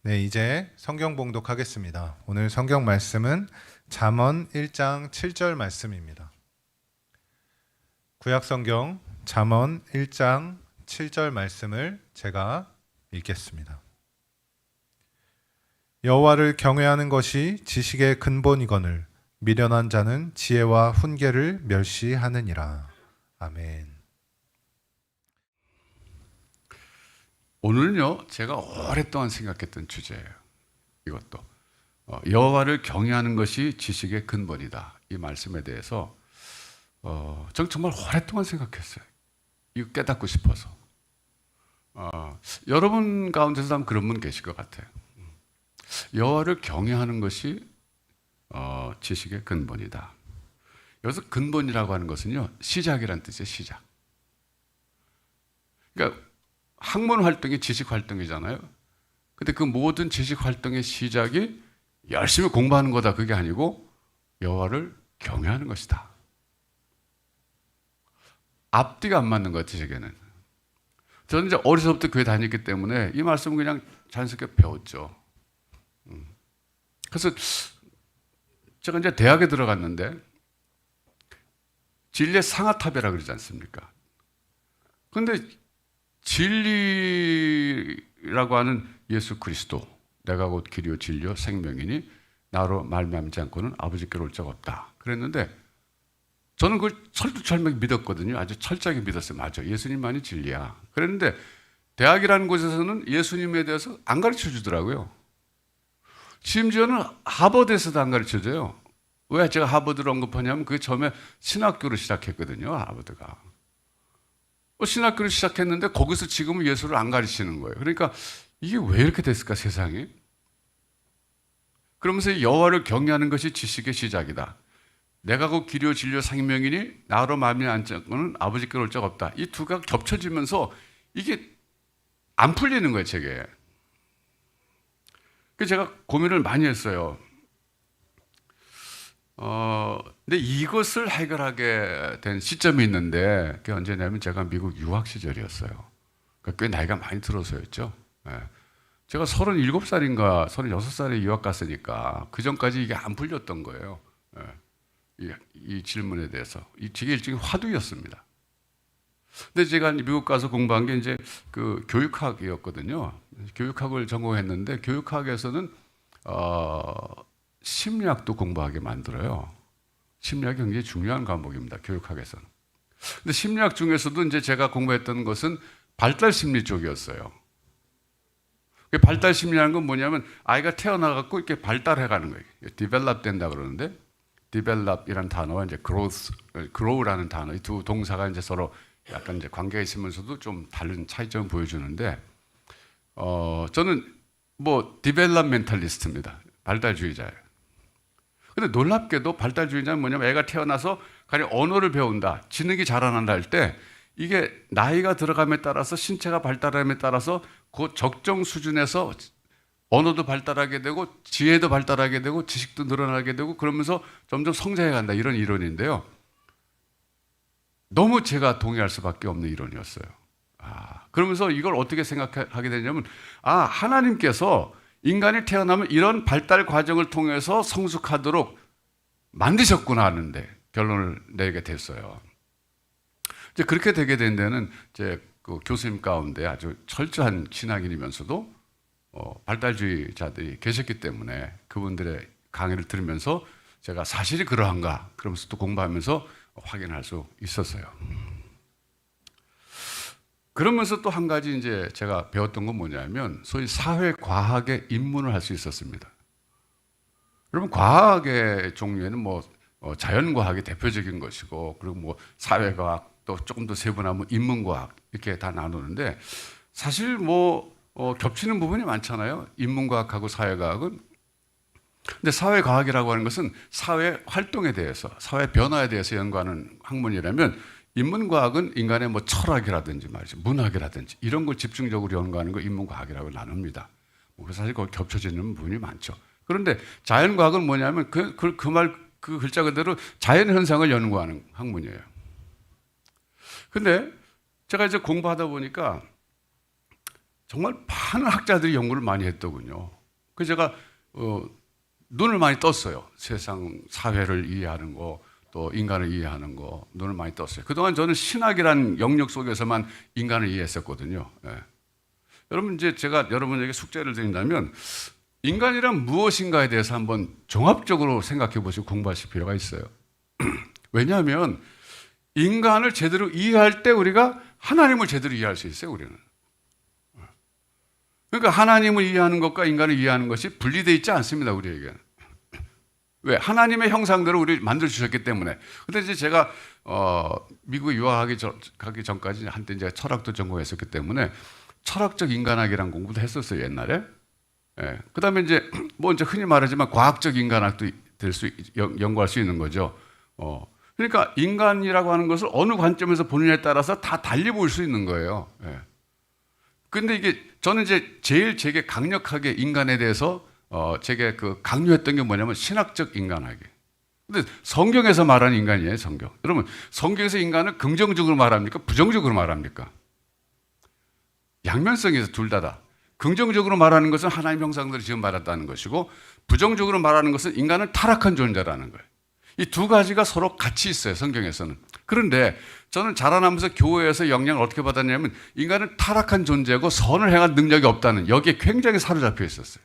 네, 이제 성경 봉독하겠습니다. 오늘 성경 말씀은 잠언 1장 7절 말씀입니다. 구약 성경 잠언 1장 7절 말씀을 제가 읽겠습니다. 여호와를 경외하는 것이 지식의 근본이거늘 미련한 자는 지혜와 훈계를 멸시하느니라. 아멘. 오늘은요, 제가 오랫동안 생각했던 주제예요. 이것도 여호와를 경외하는 것이 지식의 근본이다. 이 말씀에 대해서 전 정말 오랫동안 생각했어요. 이거 깨닫고 싶어서. 여러분 가운데서 아마 그런 분 계실 것 같아요. 여호와를 경외하는 것이 지식의 근본이다. 여기서 근본이라고 하는 것은요, 시작이란 뜻이에요. 시작. 그러니까 학문 활동이 지식 활동이잖아요. 근데 그 모든 지식 활동의 시작이 열심히 공부하는 거다, 그게 아니고 여호와를 경외하는 것이다. 앞뒤가 안 맞는 것 같아요, 제게는. 저는 이제 어려서부터 교회 다녔기 때문에 이 말씀은 그냥 자연스럽게 배웠죠. 그래서 제가 이제 대학에 들어갔는데 진리의 상아탑이라고 그러지 않습니까? 그런데 진리라고 하는 예수 그리스도, 내가 곧 길이요 진리요 생명이니 나로 말미암지 않고는 아버지께로 올 자가 없다 그랬는데, 저는 그걸 철두철미하게 믿었거든요. 아주 철저하게 믿었어요. 맞아, 예수님만이 진리야. 그랬는데 대학이라는 곳에서는 예수님에 대해서 안 가르쳐 주더라고요. 심지어는 하버드에서도 안 가르쳐 줘요. 왜 제가 하버드를 언급하냐면 그게 처음에 신학교로 시작했거든요. 하버드가 신학교를 시작했는데 거기서 지금은 예수를 안 가르치는 거예요. 그러니까 이게 왜 이렇게 됐을까, 세상이? 그러면서 여호와를 경외하는 것이 지식의 시작이다. 내가 곧 길이요 진리요 생명이니 나로 말미암지 않고는 아버지께로 올 자가 없다. 이 두 가지가 겹쳐지면서 이게 안 풀리는 거예요, 제게. 그래서 제가 고민을 많이 했어요. 근데 이것을 해결하게 된 시점이 있는데, 그게 언제냐면 제가 미국 유학 시절이었어요. 그러니까 꽤 나이가 많이 들어서였죠. 제가 37살인가 36살에 유학 갔으니까 그 전까지 이게 안 풀렸던 거예요. 이 질문에 대해서. 이게 일종의 화두였습니다. 근데 제가 미국 가서 공부한 게 이제 그 교육학이었거든요. 교육학을 전공했는데 교육학에서는 심리학도 공부하게 만들어요. 심리학이 굉장히 중요한 과목입니다, 교육학에서는. 근데 심리학 중에서도 이제 제가 공부했던 것은 발달 심리 쪽이었어요. 발달 심리라는 건 뭐냐면 아이가 태어나갖고 이렇게 발달해가는 거예요. develop 된다 그러는데, develop이라는 단어와 이제 grow라는 단어, 이 두 동사가 이제 서로 약간 이제 관계가 있으면서도 좀 다른 차이점을 보여주는데, 저는 뭐 developmentalist입니다. 발달주의자예요. 근데 놀랍게도 발달주의자는 뭐냐면 애가 태어나서 가령 언어를 배운다, 지능이 자라난다 할 때 이게 나이가 들어감에 따라서 신체가 발달함에 따라서 그 적정 수준에서 언어도 발달하게 되고 지혜도 발달하게 되고 지식도 늘어나게 되고 그러면서 점점 성장해 간다, 이런 이론인데요. 너무 제가 동의할 수밖에 없는 이론이었어요. 그러면서 이걸 어떻게 생각하게 되냐면, 하나님께서 인간이 태어나면 이런 발달 과정을 통해서 성숙하도록 만드셨구나 하는데 결론을 내게 됐어요. 이제 그렇게 되게 된 데는 제 그 교수님 가운데 아주 철저한 신앙인이면서도 발달주의자들이 계셨기 때문에 그분들의 강의를 들으면서 제가 사실이 그러한가 그러면서 또 공부하면서 확인할 수 있었어요. 그러면서 또 한 가지 이제 제가 배웠던 건 뭐냐면 소위 사회과학에 입문을 할 수 있었습니다. 여러분, 과학의 종류에는 뭐 자연과학이 대표적인 것이고, 그리고 뭐 사회과학, 또 조금 더 세분하면 인문과학, 이렇게 다 나누는데 사실 뭐 겹치는 부분이 많잖아요, 인문과학하고 사회과학은. 근데 사회과학이라고 하는 것은 사회 활동에 대해서, 사회 변화에 대해서 연구하는 학문이라면, 인문과학은 인간의 뭐 철학이라든지 말이죠, 문학이라든지 이런 걸 집중적으로 연구하는 걸 인문과학이라고 나눕니다. 사실 거기 겹쳐지는 부분이 많죠. 그런데 자연과학은 뭐냐면 그 글자 그대로 자연 현상을 연구하는 학문이에요. 근데 제가 이제 공부하다 보니까 정말 많은 학자들이 연구를 많이 했더군요. 그래서 제가 눈을 많이 떴어요. 세상 사회를 이해하는 거, 또 인간을 이해하는 거 눈을 많이 떴어요. 그동안 저는 신학이라는 영역 속에서만 인간을 이해했었거든요. 예. 여러분 이제 제가 여러분에게 숙제를 드린다면 인간이란 무엇인가에 대해서 한번 종합적으로 생각해 보시고 공부하실 필요가 있어요. 왜냐하면 인간을 제대로 이해할 때 우리가 하나님을 제대로 이해할 수 있어요, 우리는. 그러니까 하나님을 이해하는 것과 인간을 이해하는 것이 분리되어 있지 않습니다, 우리에게. 왜? 하나님의 형상대로 우리를 만들어 주셨기 때문에. 근데 이제 제가 미국에 가기 전까지 한때 제가 철학도 전공했었기 때문에 철학적 인간학이라는 공부도 했었어요, 옛날에. 예. 그다음에 이제 뭐 이제 흔히 말하지만 과학적 인간학도 연구할 수 있는 거죠. 그러니까 인간이라고 하는 것을 어느 관점에서 보느냐에 따라서 다 달리 볼 수 있는 거예요. 예. 근데 이게 저는 이제 제일 제게 강력하게 인간에 대해서 제게 그 강요했던 게 뭐냐면 신학적 인간학이. 근데 성경에서 말하는 인간이에요, 성경. 여러분, 성경에서 인간을 긍정적으로 말합니까? 부정적으로 말합니까? 양면성에서 둘 다다. 긍정적으로 말하는 것은 하나님 형상대로 지금 말했다는 것이고, 부정적으로 말하는 것은 인간은 타락한 존재라는 거예요. 이 두 가지가 서로 같이 있어요, 성경에서는. 그런데 저는 자라나면서 교회에서 영향을 어떻게 받았냐면 인간은 타락한 존재고 선을 행할 능력이 없다는, 여기에 굉장히 사로잡혀 있었어요.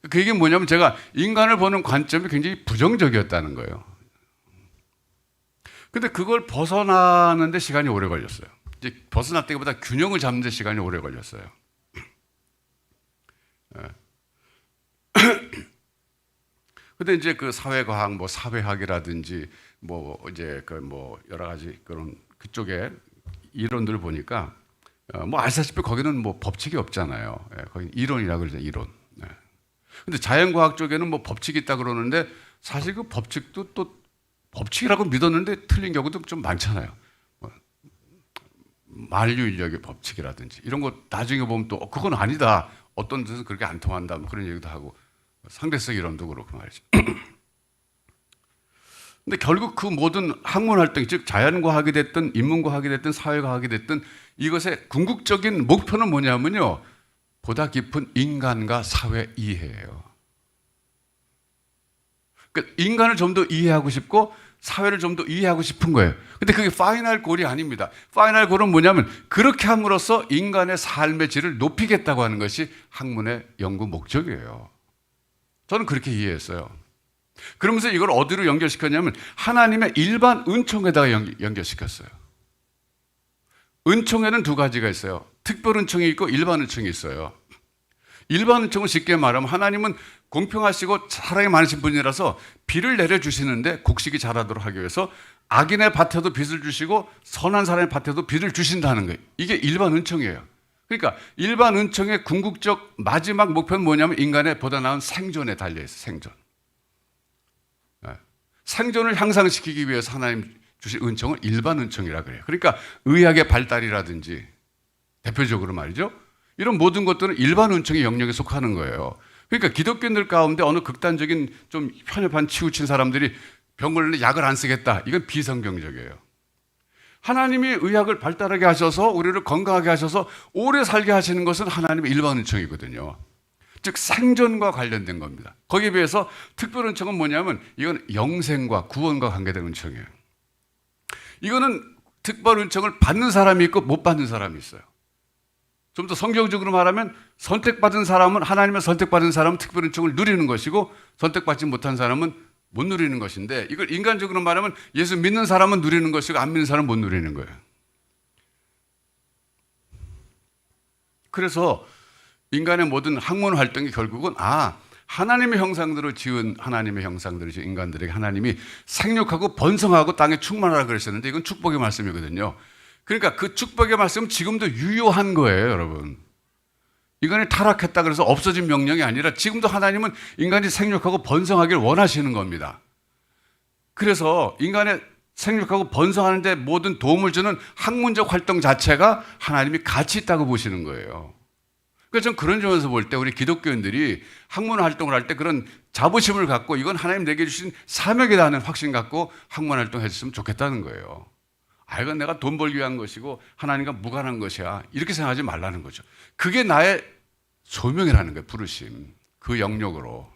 그 얘기는 뭐냐면 제가 인간을 보는 관점이 굉장히 부정적이었다는 거예요. 근데 그걸 벗어나는데 시간이 오래 걸렸어요. 이제 벗어났다기보다 균형을 잡는 데 시간이 오래 걸렸어요. 근데 이제 그 사회과학, 뭐 사회학이라든지 뭐 이제 그 뭐 여러 가지 그런 그쪽에 이론들을 보니까 뭐 아시다시피 거기는 뭐 법칙이 없잖아요. 예, 거기 이론이라고 그러죠, 이론. 예. 근데 자연과학 쪽에는 뭐 법칙이 있다 그러는데 사실 그 법칙도 또 법칙이라고 믿었는데 틀린 경우도 좀 많잖아요. 뭐 만류 인력의 법칙이라든지 이런 거 나중에 보면 또 그건 아니다. 어떤 데서 그렇게 안 통한다. 뭐 그런 얘기도 하고 상대성 이론도 그렇고 말이죠. 근데 결국 그 모든 학문 활동, 즉 자연과학이 됐든 인문과학이 됐든 사회과학이 됐든 이것의 궁극적인 목표는 뭐냐면요, 보다 깊은 인간과 사회 이해예요. 그러니까 인간을 좀 더 이해하고 싶고 사회를 좀 더 이해하고 싶은 거예요. 근데 그게 파이널 골이 아닙니다. 파이널 골은 뭐냐면 그렇게 함으로써 인간의 삶의 질을 높이겠다고 하는 것이 학문의 연구 목적이에요. 저는 그렇게 이해했어요. 그러면서 이걸 어디로 연결시켰냐면 하나님의 일반 은총에다가 연결시켰어요. 은총에는 두 가지가 있어요. 특별 은총이 있고 일반 은총이 있어요. 일반 은총은 쉽게 말하면 하나님은 공평하시고 사랑이 많으신 분이라서 비를 내려주시는데 곡식이 자라도록 하기 위해서 악인의 밭에도 빛을 주시고 선한 사람의 밭에도 비를 주신다는 거예요. 이게 일반 은총이에요. 그러니까 일반 은총의 궁극적 마지막 목표는 뭐냐면 인간의 보다 나은 생존에 달려있어요. 생존. 생존을 향상시키기 위해서 하나님 주신 은총을 일반 은총이라 그래요. 그러니까 의학의 발달이라든지 대표적으로 말이죠. 이런 모든 것들은 일반 은총의 영역에 속하는 거예요. 그러니까 기독교인들 가운데 어느 극단적인 좀 편협한 치우친 사람들이 병 걸리는데 약을 안 쓰겠다. 이건 비성경적이에요. 하나님이 의학을 발달하게 하셔서 우리를 건강하게 하셔서 오래 살게 하시는 것은 하나님의 일반 은총이거든요. 즉 생존과 관련된 겁니다. 거기에 비해서 특별 은총은 뭐냐면 이건 영생과 구원과 관계된 은총이에요. 이거는 특별 은총을 받는 사람이 있고 못 받는 사람이 있어요. 좀 더 성경적으로 말하면 선택받은 사람은, 하나님의 선택받은 사람은 특별 은총을 누리는 것이고 선택받지 못한 사람은 못 누리는 것인데, 이걸 인간적으로 말하면 예수 믿는 사람은 누리는 것이고 안 믿는 사람은 못 누리는 거예요. 그래서 인간의 모든 학문 활동이 결국은 하나님의 형상대로 지은 인간들에게 하나님이 생육하고 번성하고 땅에 충만하라 그러셨는데 이건 축복의 말씀이거든요. 그러니까 그 축복의 말씀은 지금도 유효한 거예요, 여러분. 인간이 타락했다 그래서 없어진 명령이 아니라 지금도 하나님은 인간이 생육하고 번성하기를 원하시는 겁니다. 그래서 인간의 생육하고 번성하는 데 모든 도움을 주는 학문적 활동 자체가 하나님이 가치 있다고 보시는 거예요. 그래서 저는 그런 점에서 볼 때 우리 기독교인들이 학문 활동을 할 때 그런 자부심을 갖고 이건 하나님 내게 주신 사명이다 하는 확신 갖고 학문 활동을 해줬으면 좋겠다는 거예요. 이건 내가 돈 벌기 위한 것이고 하나님과 무관한 것이야. 이렇게 생각하지 말라는 거죠. 그게 나의 소명이라는 거예요, 부르심. 그 영역으로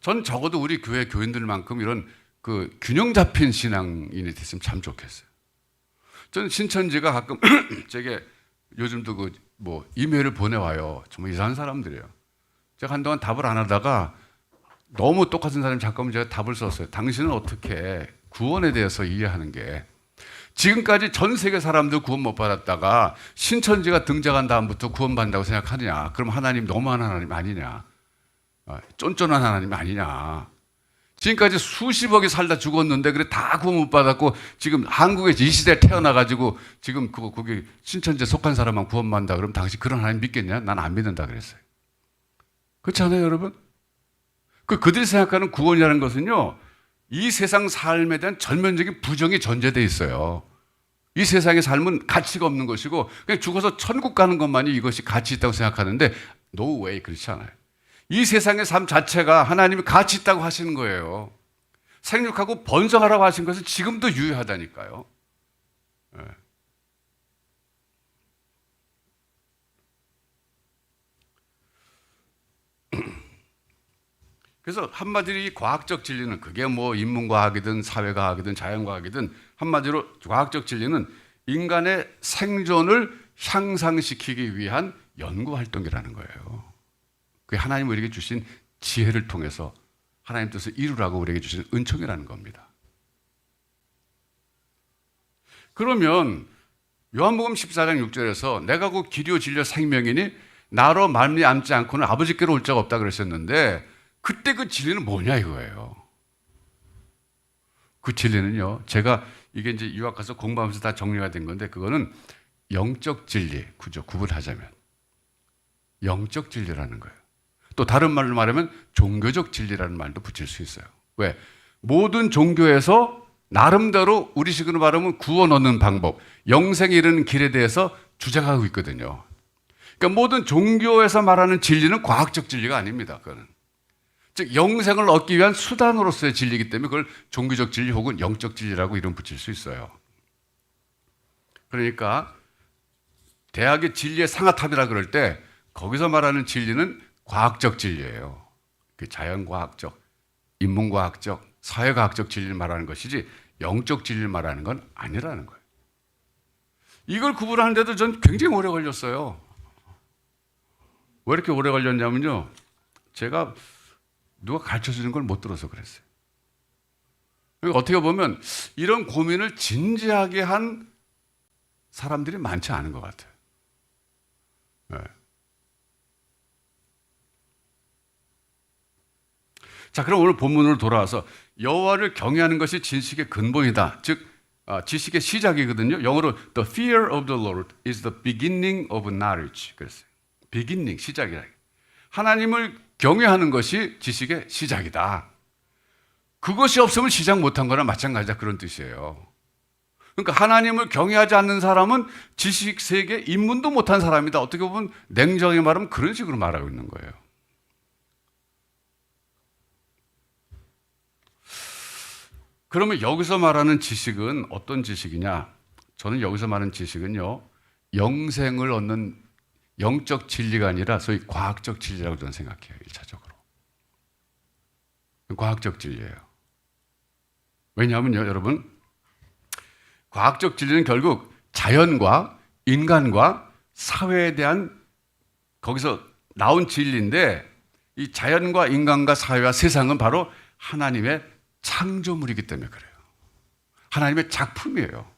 전 적어도 우리 교회 교인들만큼 이런 그 균형 잡힌 신앙인이 됐으면 참 좋겠어요. 저는 신천지가 가끔 제게 요즘도 그 뭐 이메일을 보내와요. 정말 이상한 사람들이에요. 제가 한동안 답을 안 하다가 너무 똑같은 사람이 잠깐만 제가 답을 썼어요. 당신은 어떻게 구원에 대해서 이해하는 게 지금까지 전 세계 사람들 구원 못 받았다가 신천지가 등장한 다음부터 구원받는다고 생각하느냐? 그럼 하나님 너무한 하나님 아니냐? 쫀쫀한 하나님 아니냐? 지금까지 수십억이 살다 죽었는데 그래 다 구원 못 받았고 지금 한국에 이 시대에 태어나가지고 지금 거기 신천지에 속한 사람만 구원받는다 그러면 당신 그런 하나님 믿겠냐? 난 안 믿는다 그랬어요. 그렇지 않아요 여러분? 그들이 생각하는 구원이라는 것은요 이 세상 삶에 대한 전면적인 부정이 전제되어 있어요. 이 세상의 삶은 가치가 없는 것이고 그냥 죽어서 천국 가는 것만이 이것이 가치 있다고 생각하는데 no way 그렇지 않아요. 이 세상의 삶 자체가 하나님이 가치 있다고 하시는 거예요. 생육하고 번성하라고 하신 것은 지금도 유효하다니까요. 네. 그래서 한마디로 이 과학적 진리는 그게 뭐 인문과학이든 사회과학이든 자연과학이든 한마디로 과학적 진리는 인간의 생존을 향상시키기 위한 연구활동이라는 거예요. 그게 하나님 우리에게 주신 지혜를 통해서 하나님 뜻을 이루라고 우리에게 주신 은총이라는 겁니다. 그러면 요한복음 14장 6절에서 내가 곧 길이요 진리요 생명이니 나로 말미암지 않고는 아버지께로 올 자가 없다 그랬었는데 그때 그 진리는 뭐냐 이거예요. 그 진리는요. 제가 이게 이제 유학 가서 공부하면서 다 정리가 된 건데 그거는 영적 진리, 그죠? 구분하자면 영적 진리라는 거예요. 또 다른 말로 말하면 종교적 진리라는 말도 붙일 수 있어요. 왜? 모든 종교에서 나름대로 우리식으로 말하면 구원 얻는 방법, 영생에 이르는 길에 대해서 주장하고 있거든요. 그러니까 모든 종교에서 말하는 진리는 과학적 진리가 아닙니다. 그거는. 즉 영생을 얻기 위한 수단으로서의 진리이기 때문에 그걸 종교적 진리 혹은 영적 진리라고 이름 붙일 수 있어요. 그러니까 대학의 진리의 상아탑이라 그럴 때 거기서 말하는 진리는 과학적 진리예요. 그 자연과학적, 인문과학적, 사회과학적 진리를 말하는 것이지 영적 진리를 말하는 건 아니라는 거예요. 이걸 구분하는데도 전 굉장히 오래 걸렸어요. 왜 이렇게 오래 걸렸냐면요. 제가 누가 가르쳐주는 걸 못 들어서 그랬어요. 그러니까 어떻게 보면 이런 고민을 진지하게 한 사람들이 많지 않은 것 같아요. 네. 자, 그럼 오늘 본문으로 돌아와서 여호와를 경외하는 것이 지식의 근본이다. 즉 지식의 시작이거든요. 영어로 the fear of the Lord is the beginning of knowledge. 그랬어요. beginning 시작이라. 하나님을 경외하는 것이 지식의 시작이다. 그것이 없으면 시작 못한 거나 마찬가지다 그런 뜻이에요. 그러니까 하나님을 경외하지 않는 사람은 지식 세계 입문도 못한 사람이다. 어떻게 보면 냉정하게 말하면 그런 식으로 말하고 있는 거예요. 그러면 여기서 말하는 지식은 어떤 지식이냐? 저는 여기서 말하는 지식은요, 영생을 얻는 영적 진리가 아니라 소위 과학적 진리라고 저는 생각해요. 1차적으로. 과학적 진리예요. 왜냐하면요, 여러분, 과학적 진리는 결국 자연과 인간과 사회에 대한 거기서 나온 진리인데 이 자연과 인간과 사회와 세상은 바로 하나님의 창조물이기 때문에 그래요. 하나님의 작품이에요.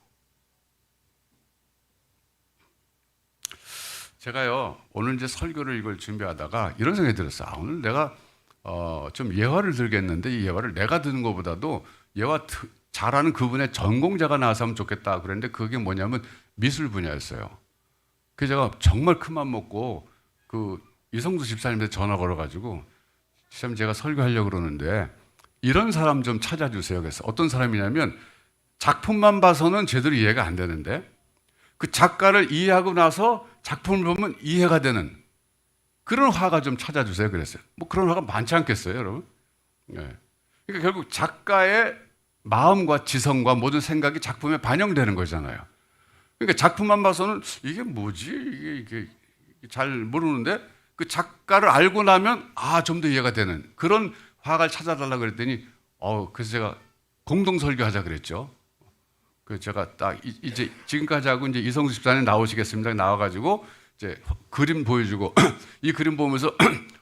제가요 오늘 이제 설교를 이걸 준비하다가 이런 생각이 들었어요. 오늘 내가 좀 예화를 들겠는데 이 예화를 내가 듣는 것보다도 예화 잘하는 그분의 전공자가 나와서 좋겠다 그랬는데 그게 뭐냐면 미술 분야였어요. 그래서 제가 정말 큰맘 먹고 그 이성수 집사님한테 전화 걸어가지고 참 제가 설교하려고 그러는데 이런 사람 좀 찾아주세요. 그래서 어떤 사람이냐면 작품만 봐서는 제대로 이해가 안 되는데 그 작가를 이해하고 나서 작품을 보면 이해가 되는 그런 화가 좀 찾아주세요. 그랬어요. 뭐 그런 화가 많지 않겠어요, 여러분? 네. 그러니까 결국 작가의 마음과 지성과 모든 생각이 작품에 반영되는 거잖아요. 그러니까 작품만 봐서는 이게 뭐지? 이게 잘 모르는데 그 작가를 알고 나면 좀 더 이해가 되는 그런 화가를 찾아달라고 그랬더니 그래서 제가 공동 설교하자 그랬죠. 그래서 제가 딱 이제 지금까지 하고 이제 이성수 집사님 나오시겠습니다. 나와가지고 이제 그림 보여주고 이 그림 보면서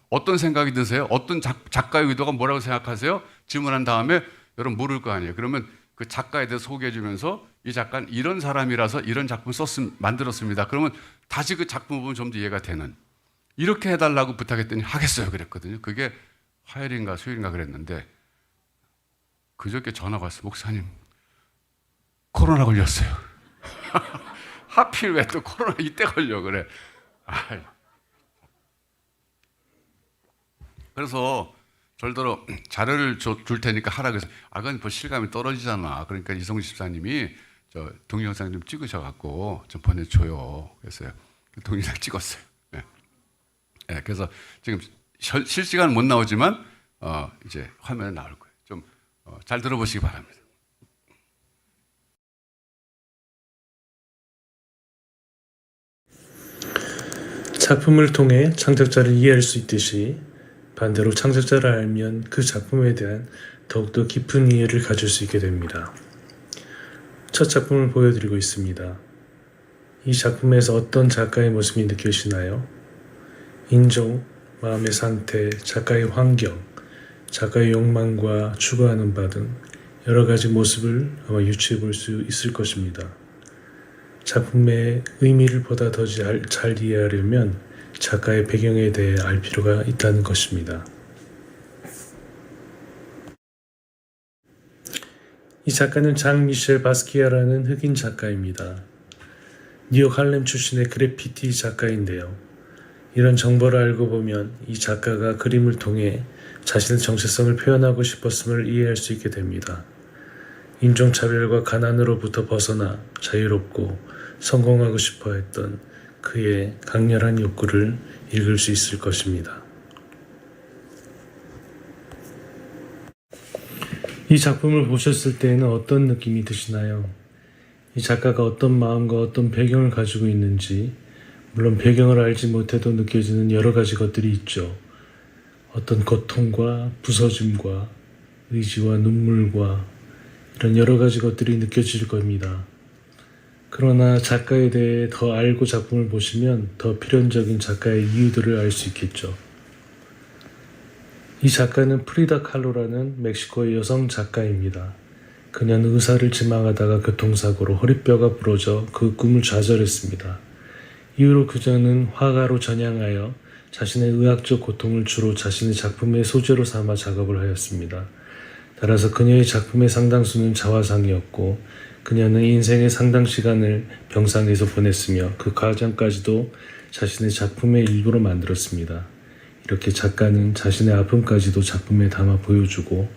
어떤 생각이 드세요? 어떤 작가의 의도가 뭐라고 생각하세요? 질문한 다음에 여러분 모를 거 아니에요. 그러면 그 작가에 대해서 소개해주면서 이 작가는 이런 사람이라서 이런 작품 만들었습니다. 그러면 다시 그 작품 보면 좀 더 이해가 되는 이렇게 해달라고 부탁했더니 하겠어요 그랬거든요. 그게 화요일인가 수요일인가 그랬는데 그저께 전화가 왔어요. 목사님 코로나 걸렸어요. 하필 왜 또 코로나 이때 걸려 그래. 그래서 절대로 자료를 줄 테니까 하라 그래서 그건 뭐 실감이 떨어지잖아. 그러니까 이성주 집사님이 저 동영상 좀 찍으셔갖고 좀 보내줘요. 그래서 동영상 찍었어요. 네, 그래서 지금 실시간 못 나오지만 이제 화면에 나올 거예요. 좀 잘 들어보시기 바랍니다. 작품을 통해 창작자를 이해할 수 있듯이 반대로 창작자를 알면 그 작품에 대한 더욱더 깊은 이해를 가질 수 있게 됩니다. 첫 작품을 보여드리고 있습니다. 이 작품에서 어떤 작가의 모습이 느껴지나요? 인종, 마음의 상태, 작가의 환경, 작가의 욕망과 추구하는 바 등 여러 가지 모습을 아마 유추해 볼 수 있을 것입니다. 작품의 의미를 보다 더 잘 이해하려면 작가의 배경에 대해 알 필요가 있다는 것입니다. 이 작가는 장 미셸 바스키아라는 흑인 작가입니다. 뉴욕 할렘 출신의 그래피티 작가인데요. 이런 정보를 알고 보면 이 작가가 그림을 통해 자신의 정체성을 표현하고 싶었음을 이해할 수 있게 됩니다. 인종차별과 가난으로부터 벗어나 자유롭고 성공하고 싶어 했던 그의 강렬한 욕구를 읽을 수 있을 것입니다. 이 작품을 보셨을 때에는 어떤 느낌이 드시나요? 이 작가가 어떤 마음과 어떤 배경을 가지고 있는지, 물론 배경을 알지 못해도 느껴지는 여러 가지 것들이 있죠. 어떤 고통과 부서짐과 의지와 눈물과 이런 여러 가지 것들이 느껴질 겁니다. 그러나 작가에 대해 더 알고 작품을 보시면 더 필연적인 작가의 이유들을 알 수 있겠죠. 이 작가는 프리다 칼로라는 멕시코의 여성 작가입니다. 그녀는 의사를 지망하다가 교통사고로 허리뼈가 부러져 그 꿈을 좌절했습니다. 이후로 그녀는 화가로 전향하여 자신의 의학적 고통을 주로 자신의 작품의 소재로 삼아 작업을 하였습니다. 따라서 그녀의 작품의 상당수는 자화상이었고 그녀는 인생의 상당 시간을 병상에서 보냈으며 그 과정까지도 자신의 작품의 일부로 만들었습니다. 이렇게 작가는 자신의 아픔까지도 작품에 담아 보여주고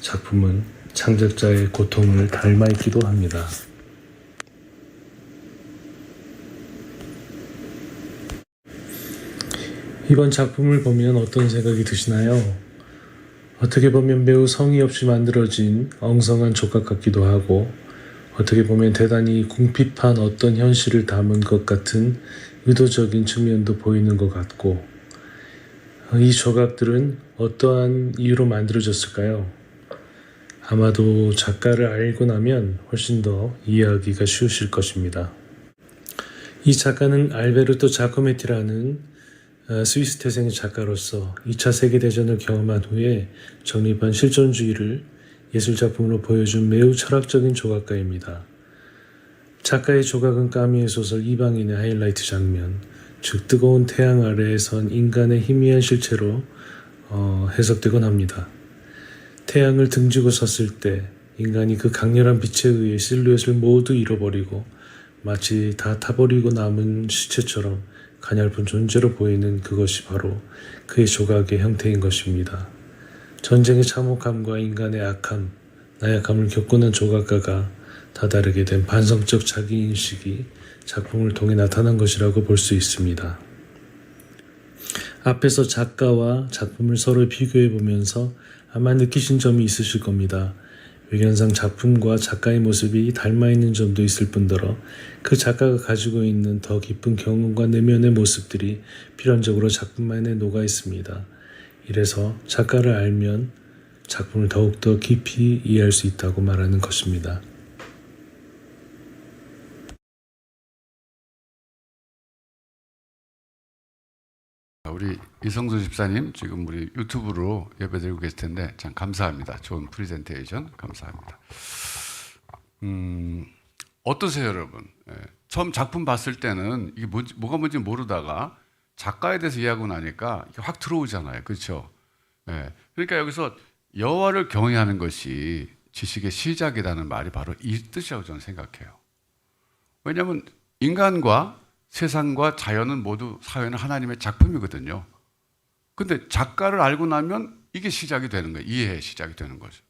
작품은 창작자의 고통을 닮아있기도 합니다. 이번 작품을 보면 어떤 생각이 드시나요? 어떻게 보면 매우 성의 없이 만들어진 엉성한 조각 같기도 하고 어떻게 보면 대단히 궁핍한 어떤 현실을 담은 것 같은 의도적인 측면도 보이는 것 같고 이 조각들은 어떠한 이유로 만들어졌을까요? 아마도 작가를 알고 나면 훨씬 더 이해하기가 쉬우실 것입니다. 이 작가는 알베르토 자코메티라는 스위스 태생의 작가로서 2차 세계대전을 경험한 후에 정립한 실존주의를 예술작품으로 보여준 매우 철학적인 조각가입니다. 작가의 조각은 까미의 소설 이방인의 하이라이트 장면, 즉 뜨거운 태양 아래에 선 인간의 희미한 실체로 해석되곤 합니다. 태양을 등지고 섰을 때 인간이 그 강렬한 빛에 의해 실루엣을 모두 잃어버리고 마치 다 타버리고 남은 시체처럼 가냘픈 존재로 보이는 그것이 바로 그의 조각의 형태인 것입니다. 전쟁의 참혹함과 인간의 악함, 나약함을 겪고난 조각가가 다다르게 된 반성적 자기인식이 작품을 통해 나타난 것이라고 볼 수 있습니다. 앞에서 작가와 작품을 서로 비교해 보면서 아마 느끼신 점이 있으실 겁니다. 외견상 작품과 작가의 모습이 닮아 있는 점도 있을 뿐더러 그 작가가 가지고 있는 더 깊은 경험과 내면의 모습들이 필연적으로 작품 안에 녹아 있습니다. 이래서 작가를 알면 작품을 더욱더 깊이 이해할 수 있다고 말하는 것입니다. 우리 이성수 집사님 지금 우리 유튜브로 예배드리고 계실 텐데 참 감사합니다. 좋은 프레젠테이션 감사합니다. 어떠세요, 여러분? 예, 처음 작품 봤을 때는 이게 뭐가 뭔지 모르다가 작가에 대해서 이해하고 나니까 이게 확 들어오잖아요, 그렇죠? 예, 그러니까 여기서 여호와를 경외하는 것이 지식의 시작이라는 말이 바로 이 뜻이라고 저는 생각해요. 왜냐하면 인간과 세상과 자연은 모두 사회는 하나님의 작품이거든요. 근데 작가를 알고 나면 이게 시작이 되는 거예요. 이해의 시작이 되는 거죠.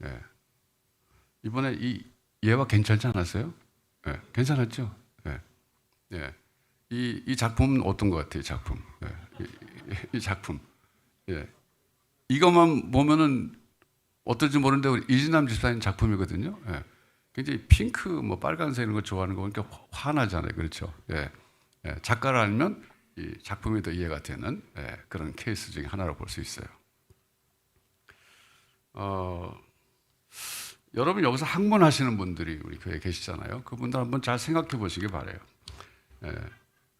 예. 이번에 이 예화 괜찮지 않았어요? 예. 괜찮았죠? 예. 예. 이 작품은 어떤 것 같아요? 작품. 예. 이 작품. 예. 이것만 보면은 어떨지 모르는데 우리 이진남 집사님 작품이거든요. 예. 굉장히 핑크, 뭐 빨간색 이런 거 좋아하는 거 보니까 화나잖아요, 그렇죠? 예. 예. 작가를 알면 이 작품이 더 이해가 되는 그런 케이스 중에 하나로 볼 수 있어요. 여러분 여기서 학문하시는 분들이 우리 교회에 계시잖아요. 그분들 한번 잘 생각해 보시기 바라요. 예.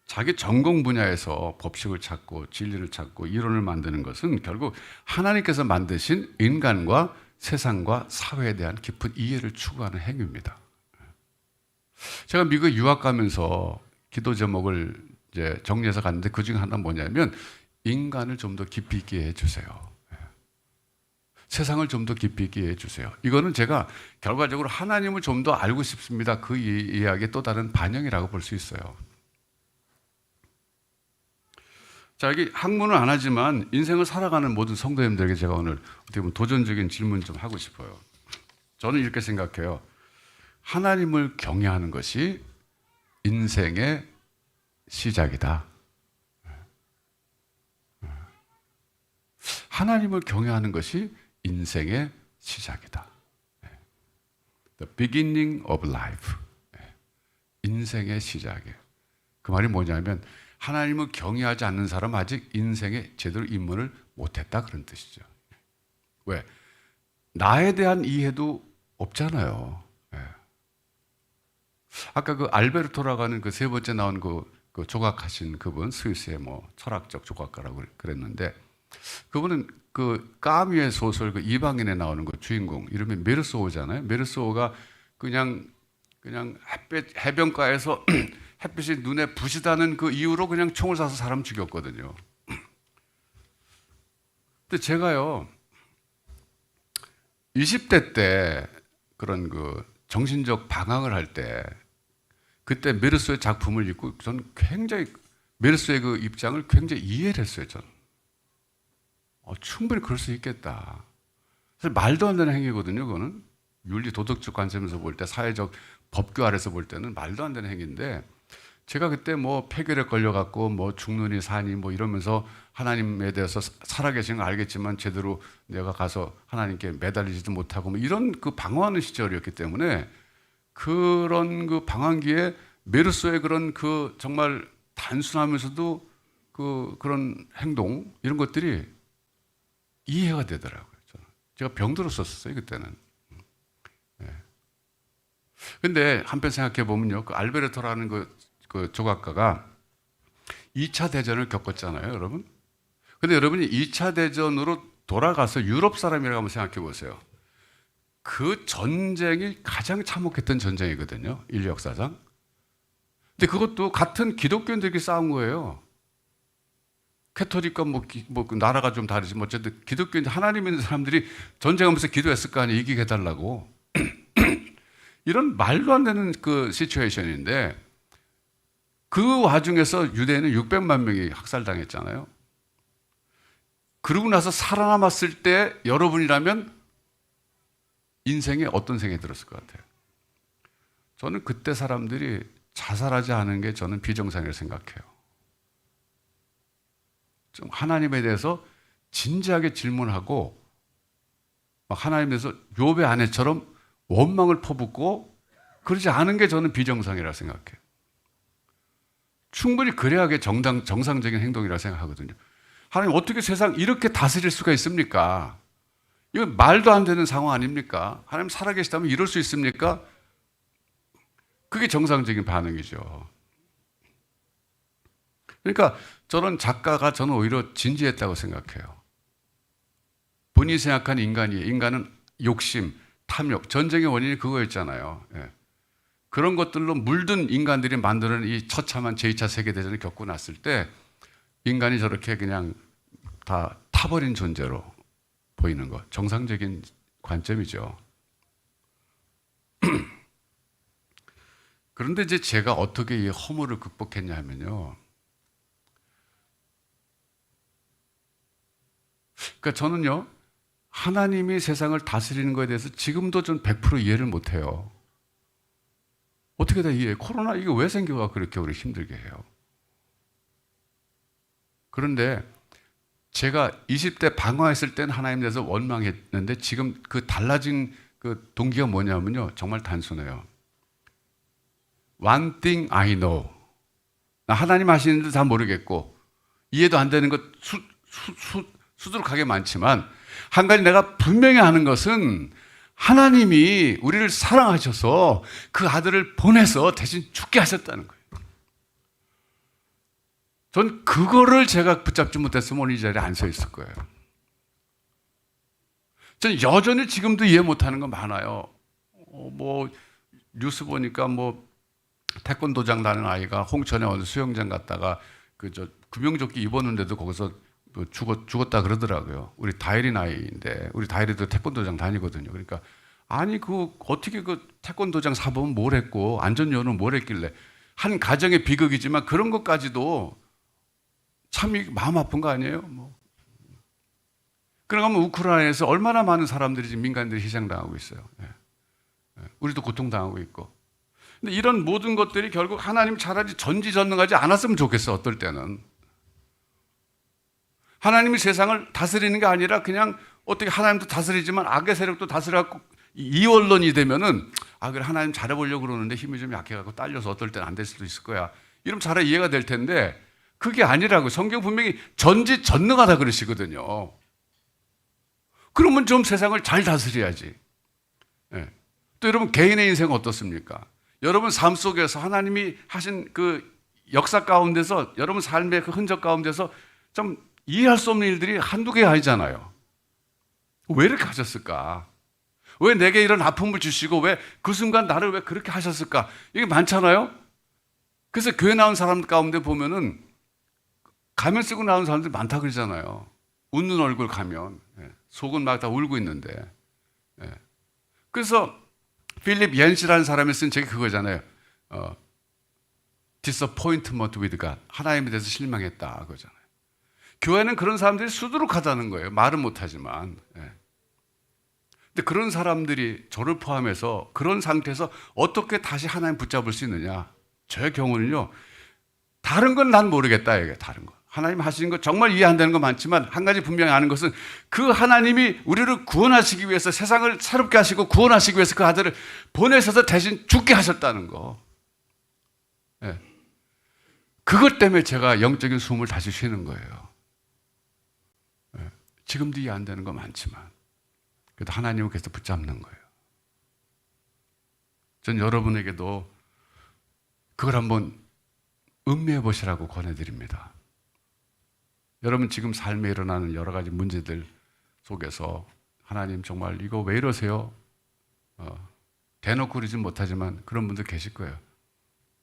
자기 전공 분야에서 법칙을 찾고 진리를 찾고 이론을 만드는 것은 결국 하나님께서 만드신 인간과 세상과 사회에 대한 깊은 이해를 추구하는 행위입니다. 제가 미국에 유학 가면서 기도 제목을 이제 정리해서 갔는데 그 중에 하나는 뭐냐면 인간을 좀 더 깊이 있게 이해해 주세요. 세상을 좀 더 깊이 있게 이해해 주세요. 이거는 제가 결과적으로 하나님을 좀 더 알고 싶습니다. 그 이야기의 또 다른 반영이라고 볼 수 있어요. 자, 여기 학문을 안 하지만 인생을 살아가는 모든 성도님들에게 제가 오늘 어떻게 보면 도전적인 질문 좀 하고 싶어요. 저는 이렇게 생각해요. 하나님을 경외하는 것이 인생의 시작이다. 하나님을 경외하는 것이 인생의 시작이다. The beginning of life. 인생의 시작이에요. 그 말이 뭐냐면 하나님을 경외하지 않는 사람은 아직 인생에 제대로 입문을 못했다 그런 뜻이죠. 왜? 나에 대한 이해도 없잖아요. 아까 그 알베르토라고 그 세 번째 나온 그 조각하신 그분 스위스의 뭐 철학적 조각가라고 그랬는데 그분은 그 까미의 소설 그 이방인에 나오는 그 주인공 이름이 메르소우잖아요. 메르소우가 그냥 해변가에서 햇빛이 눈에 부시다는 그 이유로 그냥 총을 쏴서 사람 죽였거든요. 근데 제가요 20대 때 그런 그 정신적 방황을 할 때 그때 메르소의 작품을 읽고 저는 굉장히 메르소의 그 입장을 굉장히 이해를 했어요. 저는 충분히 그럴 수 있겠다. 사실 말도 안 되는 행위거든요. 그거는 윤리 도덕적 관점에서 볼 때 사회적 법규 아래서 볼 때는 말도 안 되는 행위인데 제가 그때 뭐 폐결에 걸려갖고 뭐 죽느니 사니 뭐 이러면서 하나님에 대해서 살아계신 걸 알겠지만 제대로 내가 가서 하나님께 매달리지도 못하고 뭐 이런 그 방황하는 시절이었기 때문에 그런 그 방황기에 메르소의 그런 그 정말 단순하면서도 그런 행동 이런 것들이 이해가 되더라고요. 저는. 제가 병들었었어요 그때는. 근데 한편 생각해 보면요, 그 알베르토라는 그 조각가가 2차 대전을 겪었잖아요, 여러분. 근데 여러분이 2차 대전으로 돌아가서 유럽 사람이라고 한번 생각해 보세요. 그 전쟁이 가장 참혹했던 전쟁이거든요, 인류 역사상. 근데 그것도 같은 기독교인들끼리 싸운 거예요. 캐토릭과 뭐 나라가 좀 다르지만 어쨌든 기독교인 하나님 있는 사람들이 전쟁하면서 기도했을 거 아니에요, 이기게 해달라고. 이런 말도 안 되는 그 시츄에이션인데 그 와중에서 유대인은 600만 명이 학살당했잖아요. 그러고 나서 살아남았을 때 여러분이라면 인생에 어떤 생각이 들었을 것 같아요? 저는 그때 사람들이 자살하지 않은 게 저는 비정상이라고 생각해요. 좀 하나님에 대해서 진지하게 질문하고 막 하나님 대해서 욥의 아내처럼 원망을 퍼붓고 그러지 않은 게 저는 비정상이라 생각해요. 충분히 그래야 게 정상적인 행동이라 생각하거든요. 하나님 어떻게 세상 이렇게 다스릴 수가 있습니까? 이건 말도 안 되는 상황 아닙니까? 하나님 살아계시다면 이럴 수 있습니까? 그게 정상적인 반응이죠. 그러니까 저런 작가가 저는 오히려 진지했다고 생각해요. 본인이 생각한 인간은 욕심, 탐욕, 전쟁의 원인이 그거였잖아요. 예. 그런 것들로 물든 인간들이 만드는 이 처참한 제2차 세계대전을 겪고 났을 때 인간이 저렇게 그냥 다 타버린 존재로 보이는 것, 정상적인 관점이죠. 그런데 이제 제가 어떻게 이 허물을 극복했냐 하면요. 그러니까 저는요, 하나님이 세상을 다스리는 것에 대해서 지금도 좀 100% 이해를 못해요. 어떻게 다 이해해? 코로나 이게 왜 생겨가 그렇게 우리 힘들게 해요? 그런데 제가 20대 방황했을 땐 하나님에 대해서 원망했는데 지금 그 달라진 그 동기가 뭐냐면요. 정말 단순해요. One thing I know. 나 하나님 하시는 줄 다 모르겠고 이해도 안 되는 것 수두룩하게 많지만 한 가지 내가 분명히 아는 것은 하나님이 우리를 사랑하셔서 그 아들을 보내서 대신 죽게 하셨다는 거예요. 전 그거를 제가 붙잡지 못했으면 오늘 이 자리에 안 서 있을 거예요. 전 여전히 지금도 이해 못하는 거 많아요. 뭐 뉴스 보니까 뭐 태권도장 다는 아이가 홍천에 어느 수영장 갔다가 구명조끼 입었는데도 거기서 죽었다 그러더라고요. 우리 다혜린 아이인데 우리 다혜리도 태권도장 다니거든요. 그러니까 아니 어떻게 태권도장 사범은 뭘 했고 안전요원은 뭘 했길래 한 가정의 비극이지만 그런 것까지도 참 마음 아픈 거 아니에요? 뭐. 그러면 우크라이나에서 얼마나 많은 사람들이 지금 민간들이 희생당하고 있어요. 우리도 고통당하고 있고. 근데 이런 모든 것들이 결국 하나님 차라리 전지전능하지 않았으면 좋겠어. 어떨 때는. 하나님이 세상을 다스리는 게 아니라 그냥 어떻게 하나님도 다스리지만 악의 세력도 다스려갖고 이원론이 되면은 그래 하나님 잘해보려고 그러는데 힘이 좀 약해갖고 딸려서 어떨 때는 안 될 수도 있을 거야. 이러면 잘 이해가 될 텐데 그게 아니라고. 성경 분명히 전지전능하다 그러시거든요. 그러면 좀 세상을 잘 다스려야지. 네. 또 여러분 개인의 인생은 어떻습니까? 여러분 삶 속에서 하나님이 하신 그 역사 가운데서 여러분 삶의 그 흔적 가운데서 좀 이해할 수 없는 일들이 한두 개 아니잖아요. 왜 이렇게 하셨을까? 왜 내게 이런 아픔을 주시고 왜 그 순간 나를 왜 그렇게 하셨을까? 이게 많잖아요. 그래서 교회 나온 사람 가운데 보면은 가면 쓰고 나온 사람들 많다 그러잖아요. 웃는 얼굴 가면 속은 막 다 울고 있는데. 그래서 필립 옌시라는 사람이 쓴 책이 그거잖아요. Disappointment with God. 하나님에 대해서 실망했다 그거잖아요. 교회는 그런 사람들이 수두룩하다는 거예요. 말은 못하지만. 근데 그런 사람들이 저를 포함해서 그런 상태에서 어떻게 다시 하나님 붙잡을 수 있느냐. 저의 경우는요. 다른 건 난 모르겠다. 이게 다른 거. 하나님 하시는 거 정말 이해 안 되는 거 많지만 한 가지 분명히 아는 것은 그 하나님이 우리를 구원하시기 위해서 세상을 새롭게 하시고 구원하시기 위해서 그 아들을 보내셔서 대신 죽게 하셨다는 거. 그것 때문에 제가 영적인 숨을 다시 쉬는 거예요. 지금도 이해 안 되는 거 많지만 그래도 하나님은 계속 붙잡는 거예요. 전 여러분에게도 그걸 한번 음미해 보시라고 권해드립니다. 여러분 지금 삶에 일어나는 여러 가지 문제들 속에서 하나님 정말 이거 왜 이러세요? 대놓고 그러지 못하지만 그런 분들 계실 거예요.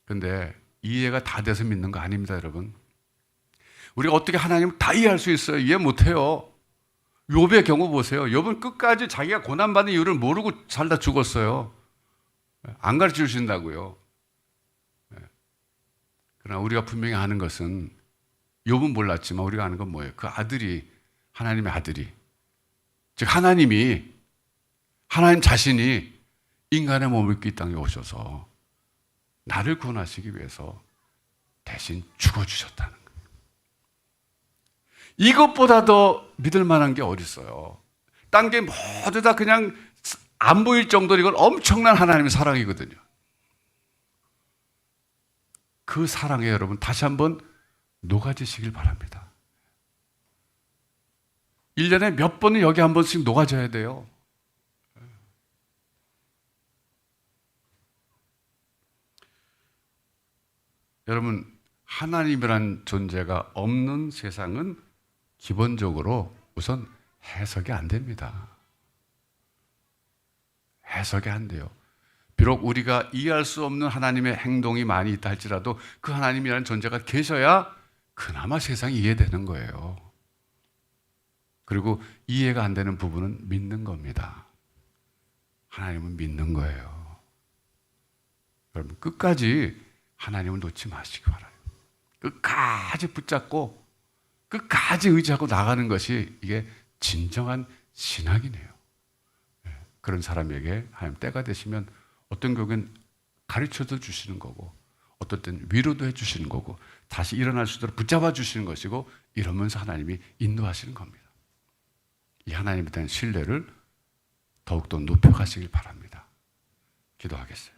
근데 이해가 다 돼서 믿는 거 아닙니다, 여러분. 우리가 어떻게 하나님을 다 이해할 수 있어요? 이해 못해요. 욥의 경우 보세요. 욥은 끝까지 자기가 고난받는 이유를 모르고 살다 죽었어요. 안 가르쳐 주신다고요. 그러나 우리가 분명히 아는 것은 욥은 몰랐지만 우리가 아는 건 뭐예요? 그 아들이 하나님의 아들이 즉 하나님 자신이 인간의 몸을 입고 이 땅에 오셔서 나를 구원하시기 위해서 대신 죽어주셨다는 거예요. 이것보다 더 믿을 만한 게 어디 있어요? 딴 게 모두 다 그냥 안 보일 정도로 이건 엄청난 하나님의 사랑이거든요. 그 사랑에 여러분 다시 한번 녹아지시길 바랍니다. 1년에 몇 번은 여기 한 번씩 녹아져야 돼요. 여러분, 하나님이란 존재가 없는 세상은 기본적으로 우선 해석이 안 됩니다. 해석이 안 돼요. 비록 우리가 이해할 수 없는 하나님의 행동이 많이 있다 할지라도 그 하나님이라는 존재가 계셔야 그나마 세상이 이해되는 거예요. 그리고 이해가 안 되는 부분은 믿는 겁니다. 하나님은 믿는 거예요. 여러분, 끝까지 하나님을 놓지 마시기 바라요. 끝까지 붙잡고 끝까지 의지하고 나가는 것이 이게 진정한 신학이네요. 그런 사람에게 하나님 때가 되시면 어떤 경우는 가르쳐도 주시는 거고 어떤 때는 위로도 해주시는 거고 다시 일어날 수 있도록 붙잡아 주시는 것이고 이러면서 하나님이 인도하시는 겁니다. 이 하나님에 대한 신뢰를 더욱더 높여가시길 바랍니다. 기도하겠어요.